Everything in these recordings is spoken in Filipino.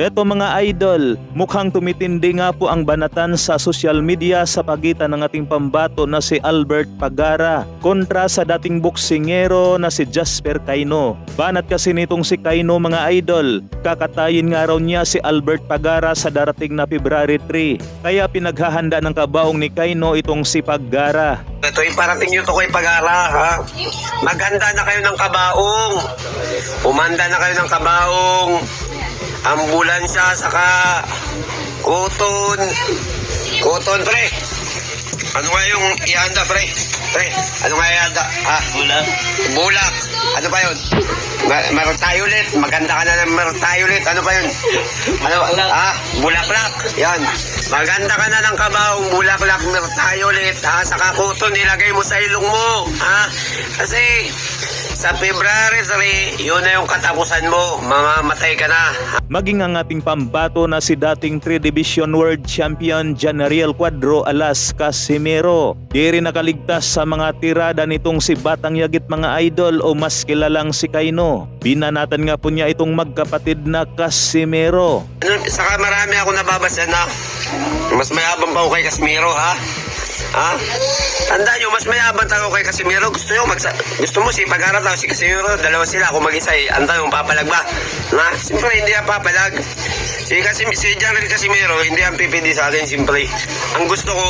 Eto mga idol, mukhang tumitindi nga po ang banatan sa social media sa pagitan ng ating pambato na si Albert Pagara kontra sa dating boksingero na si Jasper Cayno. Banat kasi nitong si Cayno mga idol, kakatayin nga raw niya si Albert Pagara sa darating na February 3. Kaya pinaghahanda ng kabaong ni Cayno itong si Pagara. Ito iparating nyo to kay Pagara, ha? Maghanda na kayo ng kabaong. Umanda na kayo ng kabaong. Ambulansya, saka kuton. Kuton, pre. Ano nga yung ihanda, pre? Pre, ano nga ihanda? Ha? Bulak. Bulak. Ano pa yun? Martayo ulit. Maganda ka na ng martayo ulit. Ano pa yun? Ano? Ha? Bulaklak. Yan. Maganda ka na ng kabaong bulaklak, martayo ulit. Ha? Saka kuton, ilagay mo sa ilong mo. Ha? Kasi sa February 3, yun na yung katapusan mo. Mamamatay ka na. Maging ang ating pambato na si dating 3 Division World Champion Janariel Cuadro Alas Casimero. Di rin nakaligtas sa mga tirada nitong si Batang Yagit mga idol o mas kilalang si Cayno. Binanatan nga po niya itong magkapatid na Casimero. Saka marami ako nababasa na mas mayabang pa ako kay Casimero, ha? Ha? Tandaan nyo, mas mayabang ako kay Casimero. Gusto mo si Pagara tao, si Casimero, dalawa sila. Kung mag-isa, antay mo, papalag ba? Na? Siyempre, hindi yan papalag. Si Janriel Casimero, hindi yan pipindi sa akin, siyempre. Ang gusto ko,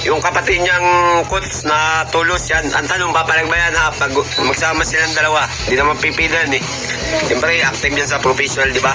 yung kapatid niyang coach na Tulos yan. Ang tanong, papalag ba yan, ha? Pag magsama silang dalawa, hindi naman pipidan, eh. Siyempre, active yan sa professional, di ba?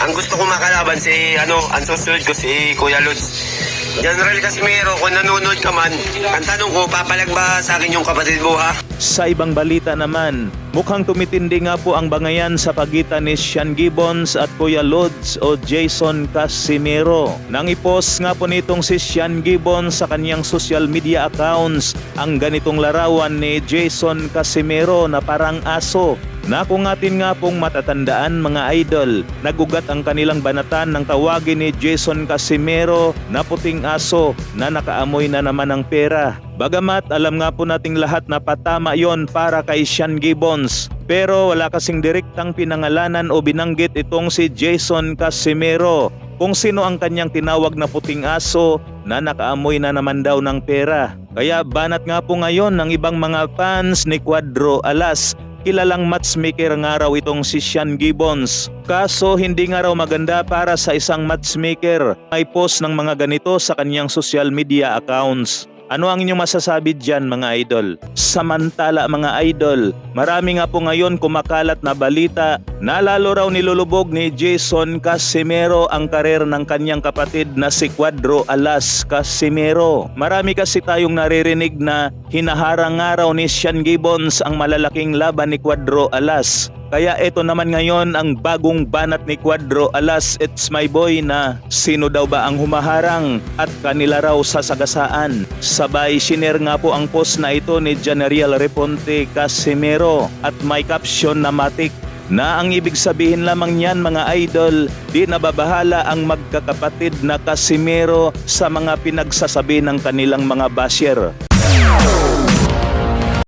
Ang gusto ko makalaban ang susunod ko, si Kuya Lods. Janriel Casimero, kung nanonood ka man, ang tanong ko, papalag ba sa akin yung kapatid mo, ha? Sa ibang balita naman, mukhang tumitindi nga po ang bangayan sa pagitan ni Sean Gibbons at Kuya Lods o Jason Casimero. Nang ipost nga po nitong si Sean Gibbons sa kanyang social media accounts ang ganitong larawan ni Jason Casimero na parang aso. Na kung atin nga pong matatandaan mga idol, nagugat ang kanilang banatan ng tawagin ni Jason Casimero na puting aso na nakaamoy na naman ng pera. Bagamat alam nga po nating lahat na patama yon para kay Sean Gibbons, pero wala kasing direktang pinangalanan o binanggit itong si Jason Casimero kung sino ang kanyang tinawag na puting aso na nakaamoy na naman daw ng pera. Kaya banat nga po ngayon ng ibang mga fans ni Cuadro Alas, kilalang matchmaker nga raw itong si Sean Gibbons. Kaso hindi nga raw maganda para sa isang matchmaker ay post ng mga ganito sa kanyang social media accounts. Ano ang inyong masasabi dyan mga idol? Samantala mga idol, marami nga po ngayon kumakalat na balita na lalo raw nilulubog ni Jason Casimero ang karer ng kanyang kapatid na si Cuadro Alas Casimero. Marami kasi tayong naririnig na hinaharang nga raw ni Sean Gibbons ang malalaking laban ni Cuadro Alas. Kaya ito naman ngayon ang bagong banat ni Cuadro Alas, it's my boy, na sino daw ba ang humaharang at kanila raw sasagasaan. Sabay shiner nga po ang post na ito ni Janariel Reponte Casimero at may caption na matik na ang ibig sabihin lamang niyan mga idol, di nababahala ang magkakapatid na Casimero sa mga pinagsasabi ng kanilang mga basher.